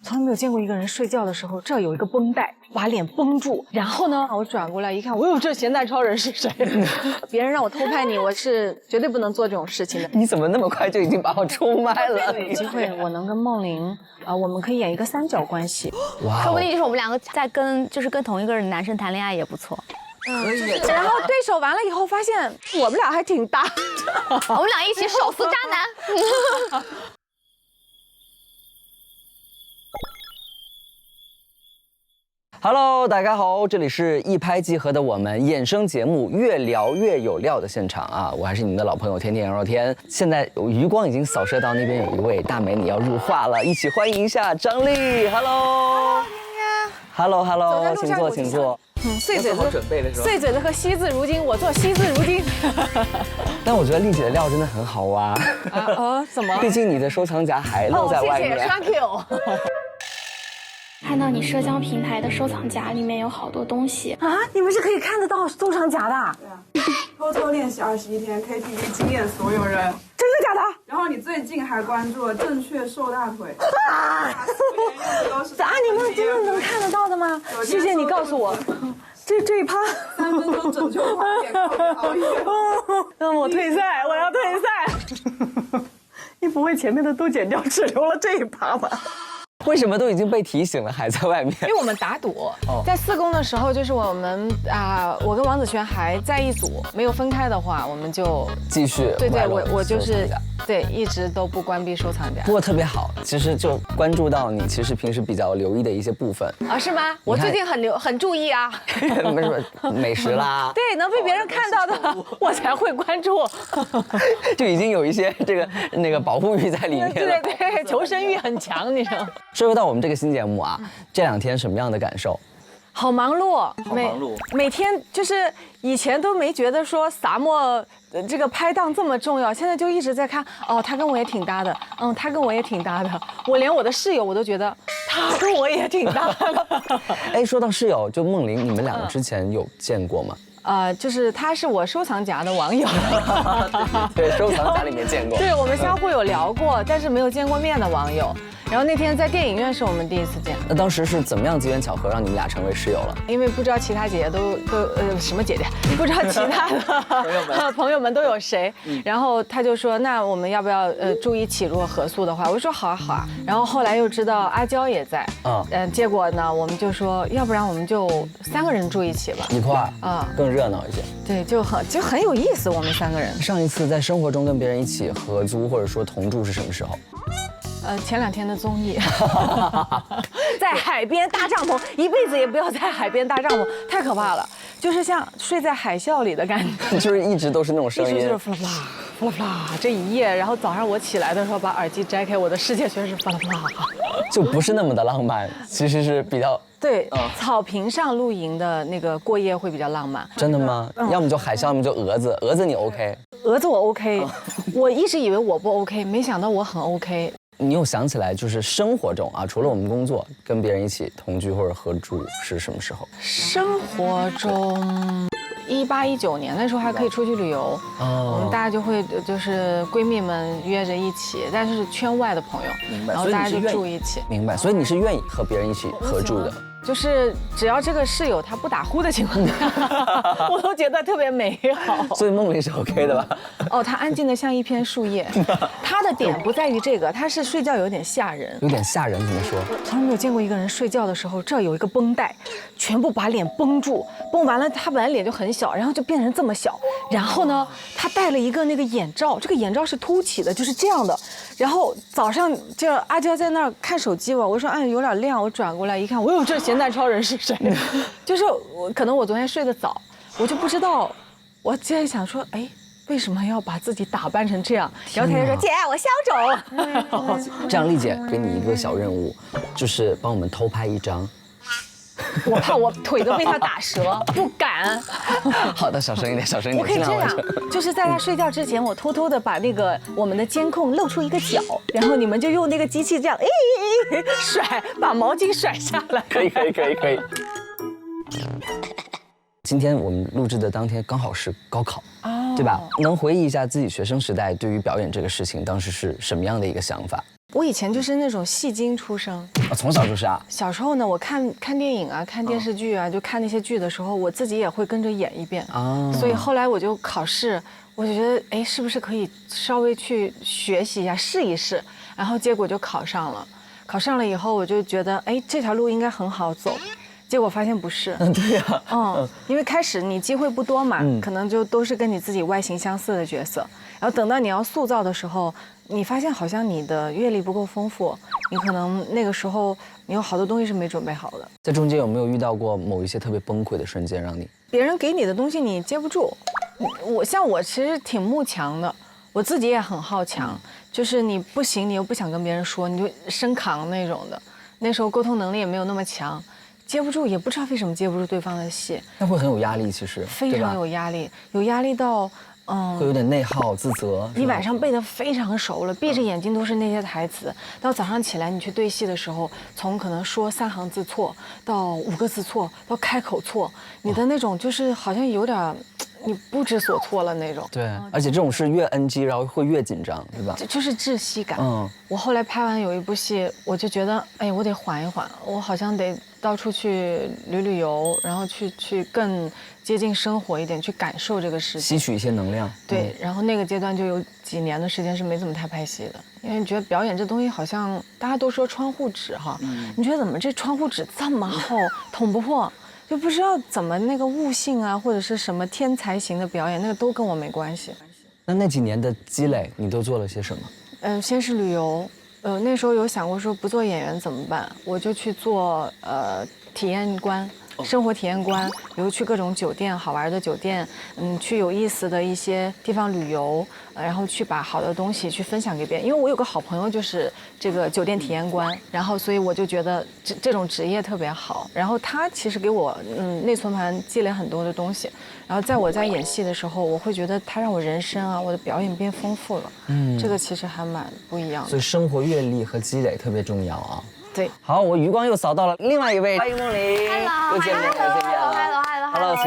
从来没有见过一个人睡觉的时候，这儿有一个绷带把脸绷住，然后呢，我转过来一看，这咸蛋超人是谁？别人让我偷拍你，我是绝对不能做这种事情的。你怎么那么快就已经把我出卖了？有机会我能跟梦玲我们可以演一个三角关系。哇，说不定就是我们两个在跟同一个男生谈恋爱也不错。可以。然后对手完了以后，发现我们俩还挺搭，我们俩一起手撕渣男。Hello， 大家好，这里是一拍即合的我们衍生节目越聊越有料的现场啊！我还是你们的老朋友天天杨若天。现在余光已经扫射到那边有一位大美女要入画了，一起欢迎一下张丽。Hello， 天天。Hello， 请坐，请坐。碎嘴子准备的时候，碎嘴子和惜字如金，我做惜字如金。但我觉得丽姐的料真的很好挖。怎么？毕竟你的收藏夹还露在外面。谢谢 ，Thank you。看到你社交平台的收藏夹里面有好多东西啊！你们是可以看得到收藏夹的。对啊，偷偷练习21天 KTV 惊艳所有人，真的假的？然后你最近还关注了正确瘦大腿。你们真的能看得到的吗？谢谢你告诉我。这一趴3分钟拯救花脸熬夜。让我退赛，我要退赛。你不会前面的都剪掉，只留了这一趴吧？为什么都已经被提醒了，还在外面？因为我们打赌，在4公的时候，就是我们我跟王子璇还在一组，没有分开的话，我们就继续。对，我就是对，一直都不关闭收藏夹。不过特别好，其实就关注到你，其实平时比较留意的一些部分啊，是吗？我最近很注意啊，没什么美食啦，对，能被别人看到的，我才会关注，就已经有一些那个保护欲在里面了。对，求生欲很强，你知道。说回到我们这个新节目啊，这2天什么样的感受？好忙碌，每天就是以前都没觉得说撒墨这个拍档这么重要，现在就一直在看他跟我也挺搭的，他跟我也挺搭的，我连我的室友我都觉得他跟我也挺搭的。哎，说到室友，就梦玲，你们2个之前有见过吗？就是他是我收藏夹的网友，对，收藏夹里面见过。对，我们相互有聊过，但是没有见过面的网友。然后那天在电影院是我们第一次见。那当时是怎么样机缘巧合让你们俩成为室友了？因为不知道其他姐姐都什么姐姐，不知道其他的朋友们都有谁。然后他就说，那我们要不要住一起？如果合宿的话，我说好啊好啊。然后后来又知道阿娇也在，结果呢，我们就说，要不然我们就3个人住一起吧，一块儿更热闹一些。对，就很有意思，我们3个人。上一次在生活中跟别人一起合租或者说同住是什么时候？前2天的综艺，在海边搭帐篷，一辈子也不要在海边搭帐篷，太可怕了，就是像睡在海啸里的感觉，就是一直都是那种声音，一直就是呼啦呼啦呼啦呼啦这一夜，然后早上我起来的时候把耳机摘开，我的世界全是呼啦呼啦，就不是那么的浪漫，其实是比较。对，草坪上露营的那个过夜会比较浪漫。真的吗？要么就海啸，要么就蛾子。蛾子你 OK？ 蛾子我 OK， 我一直以为我不 OK， 没想到我很 OK。你有想起来，就是生活中除了我们工作，跟别人一起同居或者合住是什么时候？生活中，18、19年那时候还可以出去旅游，我们大家就会就是闺蜜们约着一起，但是圈外的朋友，然后大家就住一起。明白，所以你是愿意和别人一起合住的。就是只要这个室友他不打呼的情况下，我都觉得特别美好。所以梦玲是 OK 的吧？他安静的像一片树叶。他的点不在于这个，他是睡觉有点吓人。有点吓人，怎么说？从来没有见过一个人睡觉的时候，这儿有一个绷带，全部把脸绷住，绷完了他本来脸就很小，然后就变成这么小。然后呢，他戴了一个那个眼罩，这个眼罩是凸起的，就是这样的。然后早上就阿娇在那儿看手机吧，我说有点亮，我转过来一看，这咸蛋超人是谁？就是可能我昨天睡得早，我就不知道，我今天想说，为什么要把自己打扮成这样？然后他就说：“姐，我消肿。”这样，丽姐给你一个小任务，就是帮我们偷拍一张。我怕我腿都被他打折，不敢。好的，小声一点，小声一点。我可以这样，就是在他睡觉之前，我偷偷的把那个我们的监控露出一个角，然后你们就用那个机器这样，甩，把毛巾甩下来。可以。今天我们录制的当天刚好是高考，对吧？能回忆一下自己学生时代对于表演这个事情，当时是什么样的一个想法？我以前就是那种戏精出生，从小就是啊。小时候呢，我看电影啊，看电视剧啊，就看那些剧的时候，我自己也会跟着演一遍啊。所以后来我就考试，我就觉得，哎，是不是可以稍微去学习一下，试一试？然后结果就考上了。考上了以后，我就觉得，哎，这条路应该很好走。结果发现不是。对呀。因为开始你机会不多嘛，可能就都是跟你自己外形相似的角色。然后等到你要塑造的时候，你发现好像你的阅历不够丰富，你可能那个时候你有好多东西是没准备好的。在中间有没有遇到过某一些特别崩溃的瞬间，让你别人给你的东西你接不住？我其实挺慕强的，我自己也很好强，就是你不行你又不想跟别人说，你就生扛那种的。那时候沟通能力也没有那么强，接不住，也不知道为什么接不住对方的戏，那会很有压力，其实非常有压力，有压力到。会有点内耗、自责。你晚上背得非常熟了，闭着眼睛都是那些台词。到早上起来你去对戏的时候，从可能说3行字错，到5个字错，到开口错，你的那种就是好像有点，你不知所措了那种。对，而且这种是越 NG， 然后会越紧张，对吧？就是窒息感。我后来拍完有一部戏，我就觉得，哎，我得缓一缓，我好像得到处去旅游，然后去更接近生活一点，去感受这个事情，吸取一些能量。对，然后那个阶段就有几年的时间是没怎么太拍戏的，因为觉得表演这东西好像大家都说窗户纸哈，你觉得怎么这窗户纸这么厚，捅不破，就不知道怎么那个悟性啊，或者是什么天才型的表演，那个都跟我没关系。那几年的积累，你都做了些什么？先是旅游，那时候有想过说不做演员怎么办，我就去做体验官。生活体验官，比如去各种酒店，好玩的酒店，去有意思的一些地方旅游，然后去把好的东西去分享给别人。因为我有个好朋友就是这个酒店体验官，然后所以我就觉得这种职业特别好。然后他其实给我内存盘积累很多的东西，然后我在演戏的时候，我会觉得他让我人生啊，我的表演变丰富了。这个其实还蛮不一样的。所以生活阅历和积累特别重要啊。对，好，我余光又扫到了另外一位，欢迎梦玲，又见面了。Hello，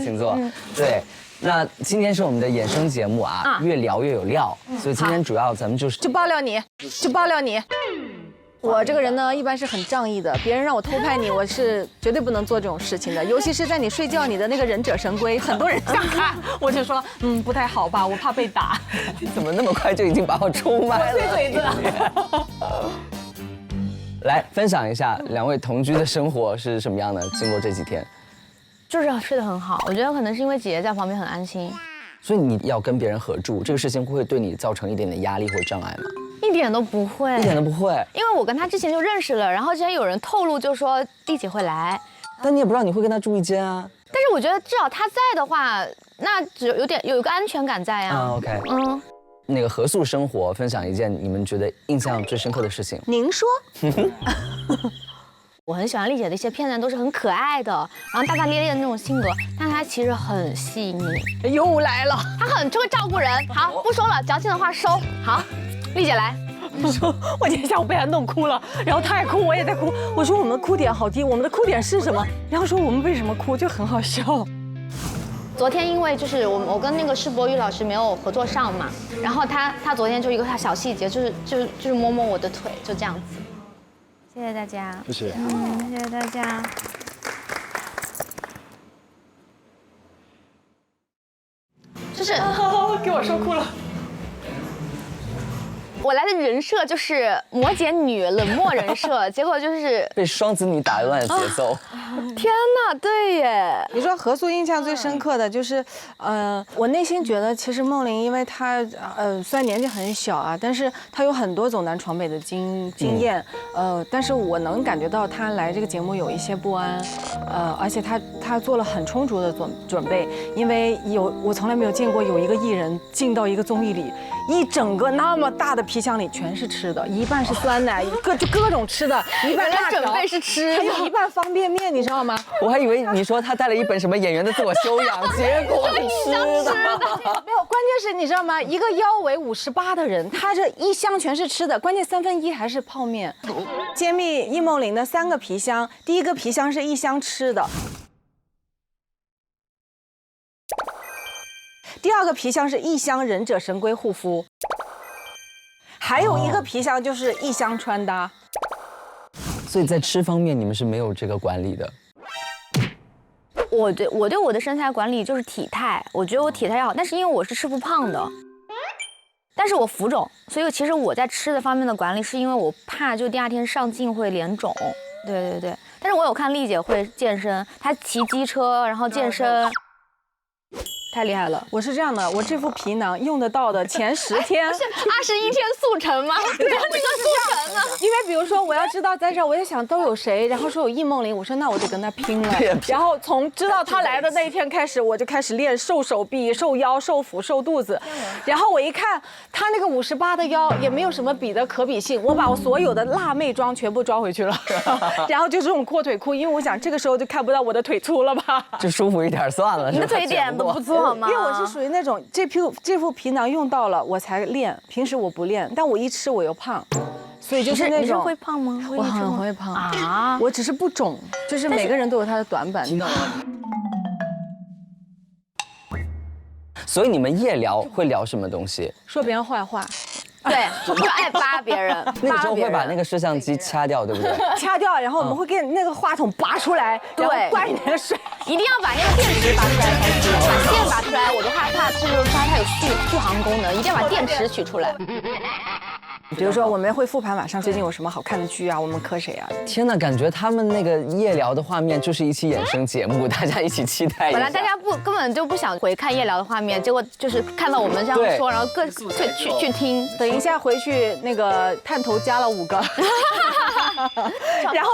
请坐。对，那今天是我们的衍生节目啊，越聊越有料，所以今天主要咱们就爆料你。我这个人呢，一般是很仗义的，别人让我偷拍你，我是绝对不能做这种事情的，尤其是在你睡觉，你的那个忍者神龟，很多人想看，我就说，不太好吧，我怕被打。你怎么那么快就已经把我出卖了？碎嘴子。来分享一下两位同居的生活是什么样的？经过这几天，就是睡得很好。我觉得可能是因为姐姐在旁边很安心。所以你要跟别人合住，这个事情会对你造成一点点压力或障碍吗？一点都不会，一点都不会。因为我跟他之前就认识了，然后之前有人透露就说丽姐会来，但你也不知道你会跟他住一间啊。但是我觉得至少他在的话，那有一个安全感在啊。OK。那个合宿生活，分享一件你们觉得印象最深刻的事情。您说？我很喜欢丽姐的一些片段，都是很可爱的，然后大大咧咧的那种性格，但她其实很细腻。又来了，她很会照顾人。好，不说了，矫情的话收。好，丽姐来。说，我今天下午被他弄哭了，然后他也哭，我也在哭。我说我们的哭点好低，我们的哭点是什么？然后说我们为什么哭，就很好笑。昨天因为就是我跟那个施柏宇老师没有合作上嘛，然后他昨天就一个小细节，就是摸摸我的腿，就这样子。谢谢大家，谢谢，谢谢大家。就是给我说哭了。我来的人设就是摩羯女冷漠人设，结果就是被双子女打乱了节奏。天哪，对耶！你说合宿印象最深刻的就是，我内心觉得其实梦玲，因为她虽然年纪很小啊，但是她有很多走南闯北的经验，但是我能感觉到她来这个节目有一些不安，而且她做了很充足的准备，因为我从来没有见过有一个艺人进到一个综艺里，一整个那么大的皮箱里全是吃的，一半是酸奶，各种吃的，一半辣条，准备是吃，还有一半方便面，你知道吗？我还以为你说他带了一本什么演员的自我修养，结果是吃的。没有，关键是你知道吗？一个腰围58的人，他这一箱全是吃的，关键1/3还是泡面。揭秘易梦玲的3个皮箱，第一个皮箱是一箱吃的。第2个皮箱是一箱忍者神龟护肤，还有一个皮箱就是一箱穿搭。所以在吃方面你们是没有这个管理的。我对我的身材管理就是体态，我觉得我体态要好，但是因为我是吃不胖的，但是我浮肿，所以其实我在吃的方面的管理是因为我怕就第2天上镜会脸肿。对，但是我有看丽姐会健身，她骑机车然后健身。太厉害了！我是这样的，我这副皮囊用得到的前10天21天速成吗？对，这个速成啊！因为比如说我要知道在这儿，我在想都有谁，然后说有易梦玲，我说那我得跟他拼了。然后从知道他来的那一天开始，我就开始练瘦手臂、瘦腰、瘦腹、瘦肚子。然后我一看他那个58的腰也没有什么可比性，我把我所有的辣妹装全部装回去了。然后就这种阔腿裤，因为我想这个时候就看不到我的腿粗了吧，就舒服一点算了。你的腿一点都不粗好吗？因为我是属于那种这副皮囊用到了我才练，平时我不练，但我一吃我又胖，所以就是那种。你是会胖吗？我很会胖啊，我只是不肿，就是每个人都有他的短板。所以你们夜聊会聊什么东西？说别人坏话。对，就爱扒别人。那个时候会把那个摄像机掐掉，对不对？掐掉，然后我们会给那个话筒拔出来，然后灌你那个水。一定要把那个电池拔出来才行，把线拔出来，我就害怕就是它有续航功能，一定要把电池取出来。比如说我们会复盘晚上最近有什么好看的剧啊，我们磕谁啊？天哪，感觉他们那个夜聊的画面就是一期衍生节目，大家一起期待一下。本来大家根本就不想回看夜聊的画面，结果就是看到我们这样说，然后去听。等一下回去那个探头加了5个，然后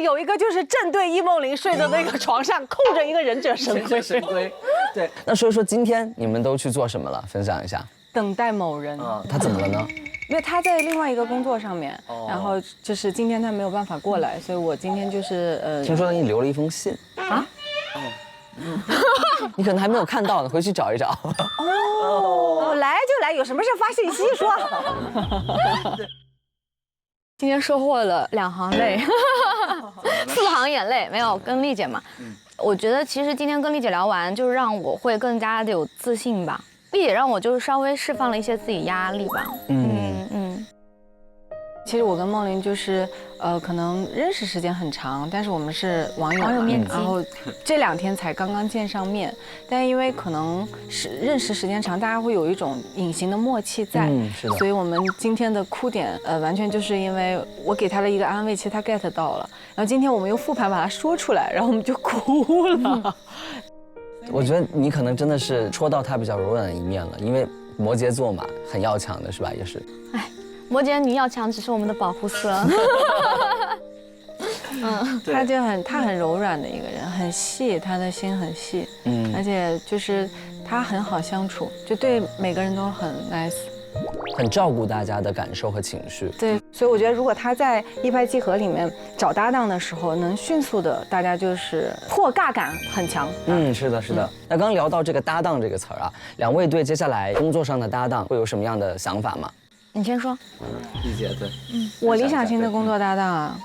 有一个就是正对易梦玲睡的那个床上扣着一个忍者神龟。对，那说一说今天你们都去做什么了？分享一下。等待某人。他怎么了呢？因为他在另外一个工作上面，然后就是今天他没有办法过来，所以我今天就是听说给你留了一封信啊。你可能还没有看到呢，回去找一找。哦，来就来，有什么事发信息说。今天收获了2行泪，4行眼泪，没有跟丽姐嘛。我觉得其实今天跟丽姐聊完，就是让我会更加的有自信吧。丽姐让我就是稍微释放了一些自己压力吧。其实我跟梦玲就是可能认识时间很长，但是我们是网友面基，然后这2天才刚刚见上面，但因为可能是认识时间长，大家会有一种隐形的默契在，是的。所以我们今天的哭点完全就是因为我给他了一个安慰，其实他 get 到了，然后今天我们又复盘把它说出来，然后我们就哭了。我觉得你可能真的是戳到他比较柔软的一面了，因为摩羯座嘛，很要强的是吧？也是。哎，摩羯女要强只是我们的保护色。他很柔软的一个人，很细，他的心很细，而且就是他很好相处，就对每个人都很 nice。很照顾大家的感受和情绪。对，所以我觉得如果他在一拍即合里面找搭档的时候，能迅速的大家就是破尬感很强。是的，是的。那刚聊到这个搭档这个词儿啊，2位对接下来工作上的搭档会有什么样的想法吗？你先说。丽姐，对。我理想型的工作搭档啊，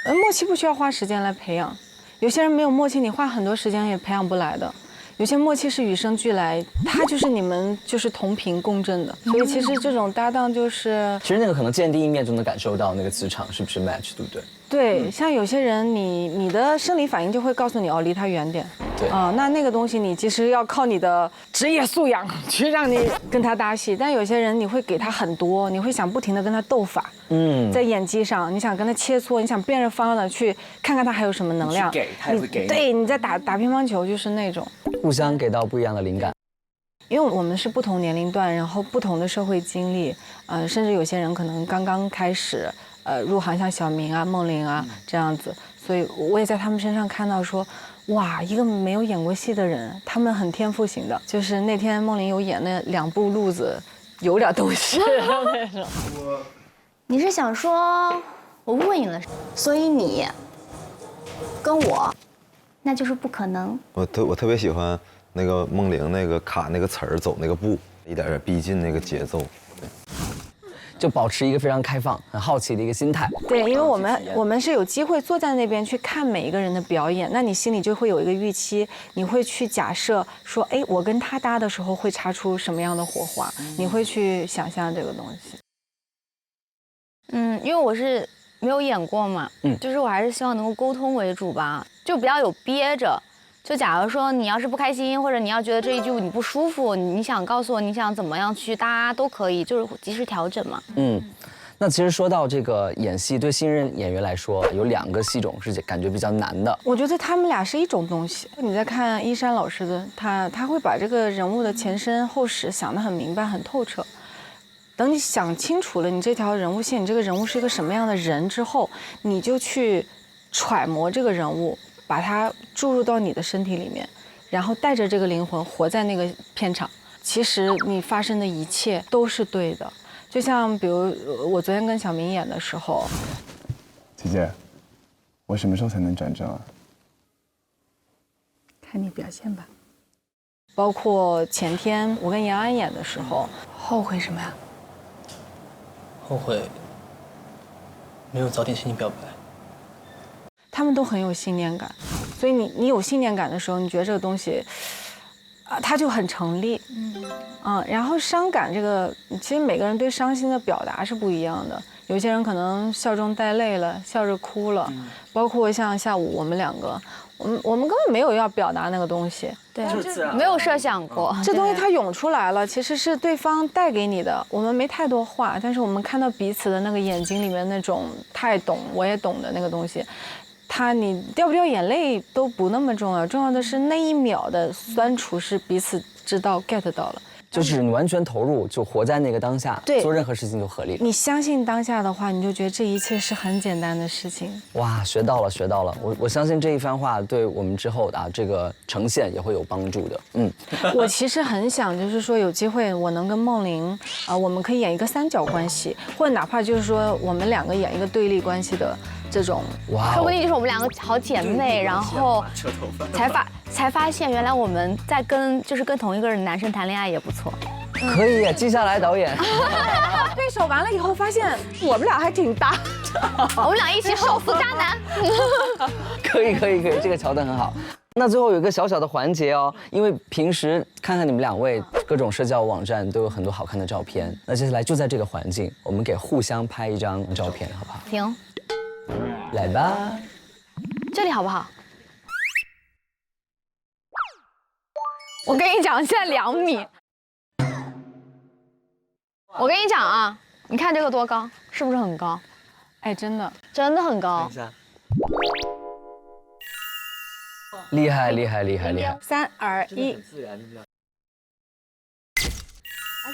默契不需要花时间来培养，有些人没有默契，你花很多时间也培养不来的。有些默契是与生俱来，他就是你们就是同频共振的，所以其实这种搭档就是，其实那个可能见第一面就能感受到那个磁场是不是 match， 对不对？对，像有些人你的生理反应就会告诉你哦，离他远点。对啊，那个东西你其实要靠你的职业素养去让你跟他搭戏，但有些人你会给他很多，你会想不停的跟他斗法。在演技上，你想跟他切磋，你想变着法的去看看他还有什么能量，给他也会给你。对，你在打乒乓球就是那种。互相给到不一样的灵感，因为我们是不同年龄段，然后不同的社会经历，甚至有些人可能刚刚开始，入行，像小明啊、梦玲啊这样子，所以我也在他们身上看到说，哇，一个没有演过戏的人，他们很天赋型的。就是那天梦玲有演那2部路子，有点东西那种。你是想说我误会你了，所以你跟我。那就是不可能。我特别喜欢那个梦玲那个卡那个词儿走那个步，一点点逼近那个节奏。就保持一个非常开放、很好奇的一个心态。对，因为我们是有机会坐在那边去看每一个人的表演，那你心里就会有一个预期，你会去假设说，哎，我跟他搭的时候会擦出什么样的火花，你会去想象这个东西。因为我是没有演过嘛，就是我还是希望能够沟通为主吧，就不要有憋着。就假如说你要是不开心，或者你要觉得这一句你不舒服，你想告诉我你想怎么样去搭都可以，就是及时调整嘛。那其实说到这个演戏，对新人演员来说，有2个戏种是感觉比较难的。我觉得他们俩是一种东西。你在看一山老师的，他会把这个人物的前身后始想得很明白、很透彻。等你想清楚了，你这条人物线，你这个人物是一个什么样的人之后，你就去揣摩这个人物，把它注入到你的身体里面，然后带着这个灵魂活在那个片场。其实你发生的一切都是对的。就像比如我昨天跟小明演的时候，姐姐，我什么时候才能转正啊？看你表现吧。包括前天我跟杨安演的时候，后悔什么呀？后悔没有早点向你表白。他们都很有信念感，所以你有信念感的时候，你觉得这个东西，它就很成立。然后伤感这个，其实每个人对伤心的表达是不一样的。有些人可能笑中带泪了，笑着哭了，包括像下午我们2个，我们根本没有要表达那个东西，对，没有设想过这东西它涌出来了，其实是对方带给你的。我们没太多话，但是我们看到彼此的那个眼睛里面那种太懂我也懂的那个东西。你掉不掉眼泪都不那么重要，重要的是那1秒的酸楚是彼此知道 get 到了，就是你完全投入，就活在那个当下，对，做任何事情就合理。你相信当下的话，你就觉得这一切是很简单的事情。哇，学到了，学到了！我相信这一番话对我们之后的这个呈现也会有帮助的。我其实很想就是说有机会我能跟梦玲我们可以演一个3角关系，或者哪怕就是说我们2个演一个对立关系的这种。哇，说不定就是我们2个好姐妹，然后才发现原来我们在跟同一个人男生谈恋爱也不错。可以记下来，导演。对手完了以后发现我们俩还挺搭，我们俩一起手撕渣男。可以，这个桥段很好。那最后有一个小小的环节哦，因为平时看看你们2位各种社交网站都有很多好看的照片，那接下来就在这个环境，我们给互相拍一张照片，好不好？行，来吧。这里好不好？我跟你讲，现在2米。我跟你讲啊，你看这个多高，是不是很高？哎，真的很高。厉害！3、2、1，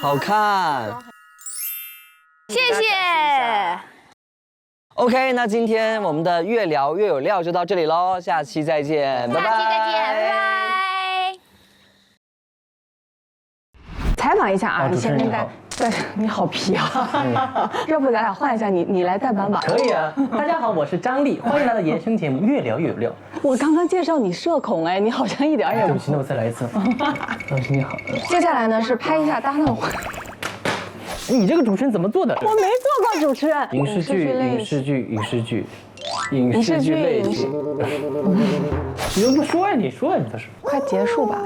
好看，谢谢。OK， 那今天我们的越聊越有料就到这里喽，下期再见，拜拜。下期再见，拜拜。采访一下啊，主持人你好。对，你好皮啊！要不咱俩换一下，你来代班吧。可以啊，大家好，我是张丽，欢迎来到延伸节目《越聊越有料》。我刚刚介绍你社恐，哎，你好像一点也不。对不起，那我再来一次。老师你好。接下来呢是拍一下搭档。你这个主持人怎么做的？我没做过主持人。影视剧类型。你都不说呀？你说呀？你倒是。快结束吧。